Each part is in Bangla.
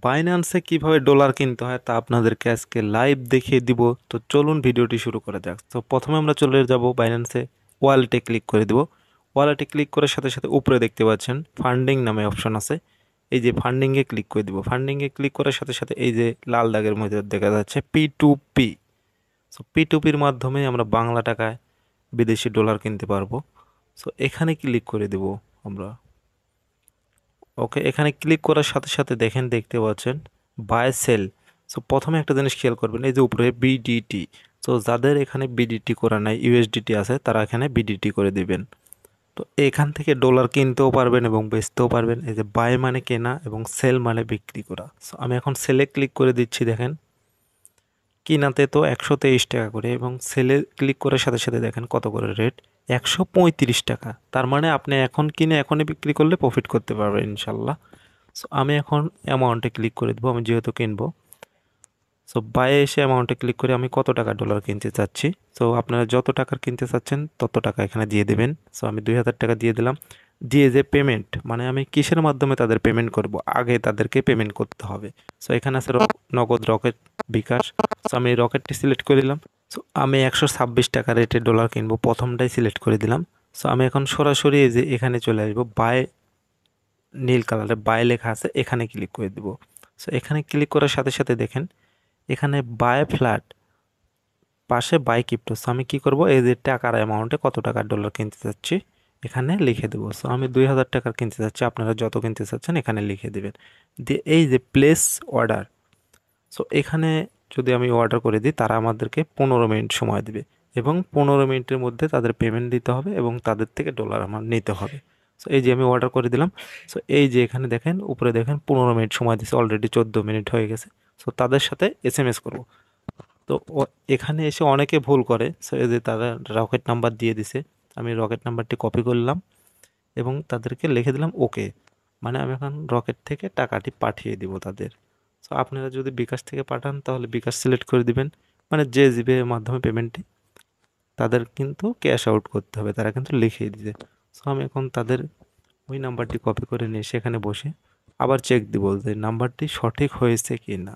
বাইন্যান্সে কিভাবে ডলার কিনতে হয় তা আপনাদেরকে আজকে লাইভ দেখিয়ে দিব। তো চলুন ভিডিওটি শুরু করা যাক। তো প্রথমে আমরা চলে যাব বাইন্যান্সে, ওয়ালেটে ক্লিক করে দিব। ওয়ালেটে ক্লিক করার সাথে সাথে উপরে দেখতে পাচ্ছেন ফান্ডিং নামে অপশন আছে। এই যে ফান্ডিংয়ে ক্লিক করে দিব। ফান্ডিংয়ে ক্লিক করার সাথে সাথে এই যে লাল দাগের মধ্যে দেখা যাচ্ছে P2P। সো P2Pর মাধ্যমে আমরা বাংলা টাকায় বিদেশি ডলার কিনতে পারবো। সো এখানে ক্লিক করে দেব আমরা। ওকে, এখানে ক্লিক করার সাথে সাথে দেখতে পাচ্ছেন বাই সেল। সো প্রথমে একটা জিনিস খেয়াল করবেন, এই যে উপরে বিডিটি। সো যাদের এখানে বিডিটি করা নাই, ইউএসডিটি আছে, তারা এখানে বিডিটি করে দিবেন। তো এখান থেকে ডলার কিনতেও পারবেন এবং বেচতেও পারবেন। এই যে বাই মানে কেনা এবং সেল মানে বিক্রি করা। সো আমি এখন সেলে ক্লিক করে দিচ্ছি। দেখেন কিনাতে তো 123 টাকা করে এবং সেলে ক্লিক করার সাথে সাথে দেখেন কত করে রেট, 135 টাকা। তার মানে আপনি এখন কিনে এখনই বিক্রি করলে প্রফিট করতে পারবেন ইনশাল্লাহ। সো আমি এখন অ্যামাউন্টে ক্লিক করে দেবো, আমি যেহেতু কিনবো। সো বাইয়ে এসে অ্যামাউন্টে ক্লিক করে আমি কত টাকা ডলার কিনতে চাচ্ছি। সো আপনারা যত টাকার কিনতে চাচ্ছেন তত টাকা এখানে দিয়ে দেবেন। সো আমি 2000 টাকা দিয়ে দিলাম। দিয়ে যে পেমেন্ট, মানে আমি কিসের মাধ্যমে তাদের পেমেন্ট করব, আগে তাদেরকে পেমেন্ট করতে হবে। সো এখানে আছে নগদ, রকেট, বিকাশ। সো আমি রকেটটি সিলেক্ট করে দিলাম। সো আমি 126 টাকা রেটে ডলার কিনবো, প্রথমটাই সিলেক্ট করে দিলাম। সো আমি এখন সরাসরি এই যে এখানে চলে আসবো, বাই নীল কালারে বাই লেখা আছে, এখানে ক্লিক করে দিব। সো এখানে ক্লিক করার সাথে সাথে দেখেন এখানে বাই ফ্ল্যাট পাশে বাই ক্রিপ্টো। সো আমি কি করব, এই যে টাকার অ্যামাউন্টে কত টাকার ডলার কিনতে চাচ্ছি এখানে লিখে দেবো। সো আমি 2000 টাকার কিনতে চাচ্ছি, আপনারা যত কিনতে চাচ্ছেন এখানে লিখে দেবেন। দিয়ে এই যে প্লেস অর্ডার, সো এখানে যদি আমি অর্ডার করে দিই তারা আমাদেরকে 15 মিনিট সময় দেবে এবং 15 মিনিটের মধ্যে তাদের পেমেন্ট দিতে হবে এবং তাদের থেকে ডলার আমার নিতে হবে। সো এই যে আমি অর্ডার করে দিলাম। সো এই যে এখানে দেখেন উপরে দেখেন 15 মিনিট সময় দিচ্ছে, অলরেডি 14 মিনিট হয়ে গেছে। সো তাদের সাথে এসএমএস করব। তো এখানে এসে অনেকে ভুল করে। সো এই যে তারা রকেট নাম্বার দিয়ে দিছে, আমি রকেট নাম্বারটি কপি করলাম এবং তাদেরকে লিখে দিলাম ওকে। মানে আমি এখন রকেট থেকে টাকাটি পাঠিয়ে দিব তাদের। সো আপনারা যদি বিকাশ থেকে পাঠান তাহলে বিকাশ সিলেক্ট করে দিবেন, মানে যে জিপে মাধ্যমে পেমেন্টটি, তাদের কিন্তু ক্যাশ আউট করতে হবে, তারা কিন্তু লিখিয়ে দিবে। সো আমি এখন তাদের ওই নাম্বারটি কপি করে নিয়ে সেখানে বসে আবার চেক দিব যে নাম্বারটি সঠিক হয়েছে কি না।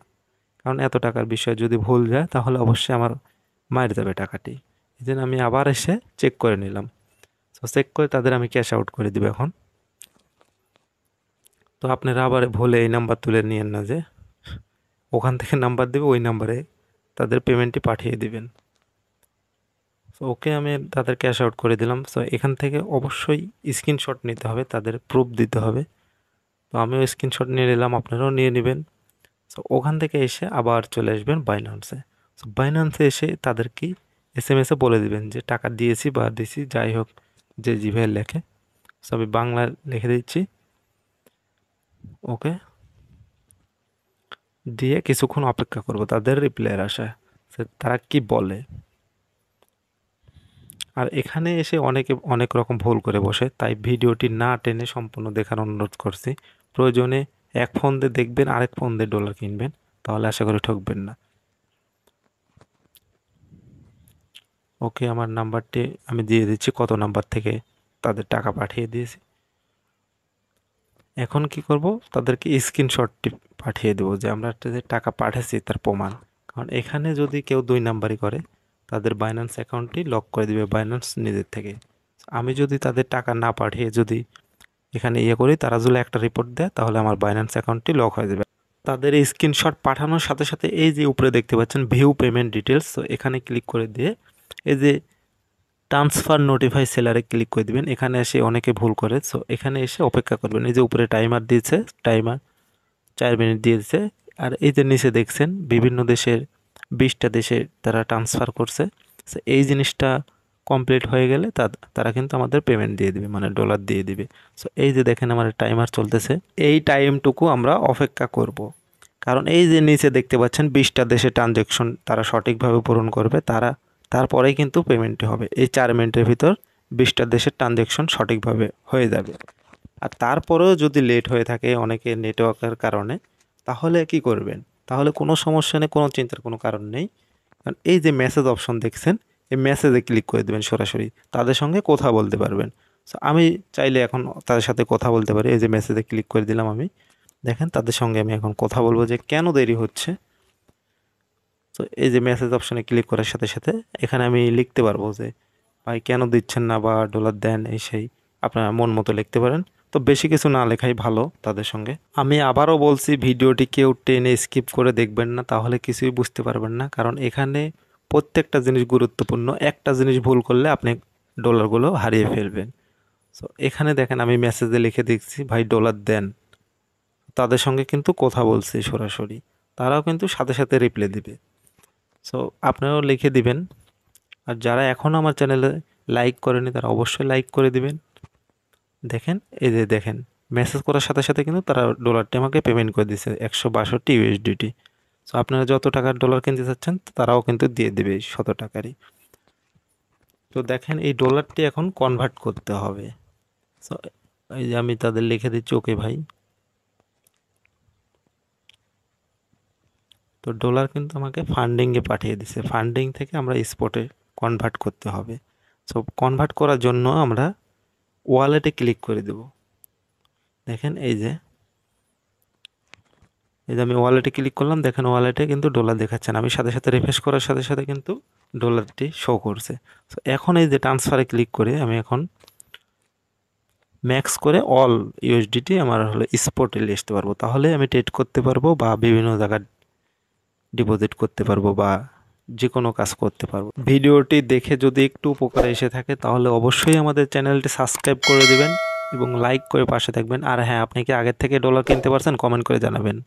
কারণ এত টাকার বিষয় যদি ভুল যায় তাহলে অবশ্যই আমার মার যাবে টাকাটি। এই জন্য আমি আবার এসে চেক করে নিলাম। সো চেক করে তাদের আমি ক্যাশ আউট করে দিব এখন। তো আপনারা আবার ভুলে এই নাম্বার তুলে নিয়েন না যে ওখান থেকে নাম্বার দেবে, ওই নাম্বারে তাদের পেমেন্টটি পাঠিয়ে দিবেন। সো ওকে, আমি তাদের ক্যাশ আউট করে দিলাম। সো এখান থেকে অবশ্যই স্ক্রিনশট নিতে হবে, তাদের প্রুফ দিতে হবে। তো আমিও স্ক্রিনশট নিয়ে নিলাম, আপনারাও নিয়ে নেবেন। সো ওখান থেকে এসে আবার চলে আসবেন বাইন্যান্সে। সো বাইন্যান্সে এসে তাদেরকে এসএমএসে বলে দিবেন যে টাকা দিয়েছি বা দিছি, যাই হোক যে জিভে লেখে। সো আমি বাংলা লিখে দিচ্ছি ওকে। দিয়ে কিছুক্ষণ অপেক্ষা করব তাদের রিপ্লাইয়ের আশায়, তারা কি বলে। আর এখানে এসে অনেকে অনেক রকম ভুল করে বসে, তাই ভিডিওটি না টেনে সম্পূর্ণ দেখার অনুরোধ করছি। প্রয়োজনে এক ফোন দিয়ে দেখবেন, আরেক ফোন দিয়ে ডলার কিনবেন, তাহলে আশা করি ঠকবেন না। ওকে, আমার নাম্বারটি আমি দিয়ে দিচ্ছি, কত নাম্বার থেকে তাদের টাকা পাঠিয়ে দিয়েছি। এখন কি করব, তাদেরকে স্ক্রিনশটটি পাঠিয়ে দেবো যে আমরা যে টাকা পাঠাচ্ছি তার প্রমাণ। কারণ এখানে যদি কেউ 2 নাম্বারই করে তাদের বাইন্যান্স অ্যাকাউন্টটি লক করে দিবে বাইন্যান্স নিজের থেকে। আমি যদি তাদের টাকা না পাঠিয়ে যদি এখানে করি, তারা যদি একটা রিপোর্ট দেয় তাহলে আমার বাইন্যান্স অ্যাকাউন্টটি লক হয়ে যাবে। তাদের এই স্ক্রিনশট পাঠানোর সাথে সাথে এই যে উপরে দেখতে পাচ্ছেন ভিউ পেমেন্ট ডিটেলস, তো এখানে ক্লিক করে দিয়ে এই যে ট্রান্সফার নোটিফাই সেলারে ক্লিক করে দিবেন। এখানে এসে অনেকে ভুল করে, সো এখানে এসে অপেক্ষা করবেন। এই যে উপরে টাইমার দিয়েছে, টাইমার 4 মিনিট দিয়েছে। আর এই যে নিচে দেখছেন বিভিন্ন দেশের 20টা দেশে তারা ট্রান্সফার করছে। সো এই জিনিসটা কমপ্লিট হয়ে গেলে তারা কিন্তু আমাদের পেমেন্ট দিয়ে দিবে, মানে ডলার দিয়ে দিবে। সো এই যে দেখেন আমার টাইমার চলতেছে, এই টাইমটুকু আমরা অপেক্ষা করব। কারণ এই যে নিচে দেখতে পাচ্ছেন 20টা দেশে ট্রানজ্যাকশন তারা সঠিকভাবে পূরণ করবে, তারপরেই কিন্তু পেমেন্টটি হবে। এই 4 মিনিটের ভিতর 20টা দেশের ট্রানজ্যাকশন সঠিকভাবে হয়ে যাবে। আর তারপরেও যদি লেট হয়ে থাকে অনেকে নেটওয়ার্কের কারণে, তাহলে কি করবেন? তাহলে কোনো সমস্যা নেই, কোনো চিন্তার কোনো কারণ নেই। কারণ এই যে মেসেজ অপশন দেখছেন, এই মেসেজে ক্লিক করে দেবেন, সরাসরি তাদের সঙ্গে কথা বলতে পারবেন। সো আমি চাইলে এখন তাদের সাথে কথা বলতে পারি। এই যে মেসেজে ক্লিক করে দিলাম আমি। দেখেন তাদের সঙ্গে আমি এখন কথা বলবো যে কেন দেরি হচ্ছে। তো এই যে মেসেজ অপশানে ক্লিক করার সাথে সাথে এখানে আমি লিখতে পারবো যে ভাই কেন দিচ্ছেন না বা ডলার দেন এই সেই, আপনারা মন মতো লিখতে পারেন। তো বেশি কিছু না লেখাই ভালো তাদের সঙ্গে। আমি আবারও বলছি, ভিডিওটি কেউ টেনে স্কিপ করে দেখবেন না, তাহলে কিছুই বুঝতে পারবেন না, কারণ এখানে প্রত্যেকটা জিনিস গুরুত্বপূর্ণ। একটা জিনিস ভুল করলে আপনি ডলারগুলো হারিয়ে ফেলবেন। সো এখানে দেখেন আমি মেসেজে লিখে দিচ্ছি ভাই ডলার দেন, তাদের সঙ্গে কিন্তু কথা বলছি সরাসরি, তারাও কিন্তু সাথে সাথে রিপ্লাই দিবে। সো আপনারাও লিখে দিবেন। আর যারা এখনও আমার চ্যানেলে লাইক করেনি তারা অবশ্যই লাইক করে দিবেন। দেখেন এই যে দেখেন মেসেজ করার সাথে সাথে কিন্তু তারা ডলারটি আমাকে পেমেন্ট করে দিয়েছে 162 ইউএসডিটি। সো আপনারা যত টাকার ডলার কিনতে চাচ্ছেন তারাও কিন্তু দিয়ে দেবে শত টাকারই। তো দেখেন এই ডলারটি এখন কনভার্ট করতে হবে। সো এই যে আমি তাদের লিখে দিচ্ছি ওকে ভাই। তো ডলার কিন্তু আমাকে ফান্ডিংয়ে পাঠিয়ে দিছে, ফান্ডিং থেকে আমরা স্পটে কনভার্ট করতে হবে। সো কনভার্ট করার জন্য আমরা ওয়ালেটে ক্লিক করে দেব। দেখেন এই যে আমি ওয়ালেটে ক্লিক করলাম, দেখেন ওয়ালেটে কিন্তু ডলার দেখাচ্ছে না। আমি সাথে সাথে রিফ্রেশ করার সাথে সাথে কিন্তু ডলারটি শো করছে। সো এখন এই যে ট্রান্সফারে ক্লিক করে আমি এখন ম্যাক্স করে অল ইউএসডিটি আমার হলো স্পটে লিখতে পারবো, তাহলে আমি ট্রেড করতে পারবো বা বিভিন্ন জায়গায় ডিপোজিট করতে পারবো বা যে কোনো কাজ করতে পারবো। ভিডিওটি দেখে যদি একটু উপকার এসে থাকে তাহলে অবশ্যই আমাদের চ্যানেলটি সাবস্ক্রাইব করে দিবেন এবং লাইক করে পাশে থাকবেন। আর হ্যাঁ, আপনি কি আগের থেকে ডলার কিনতে পারছেন? কমেন্ট করে জানাবেন।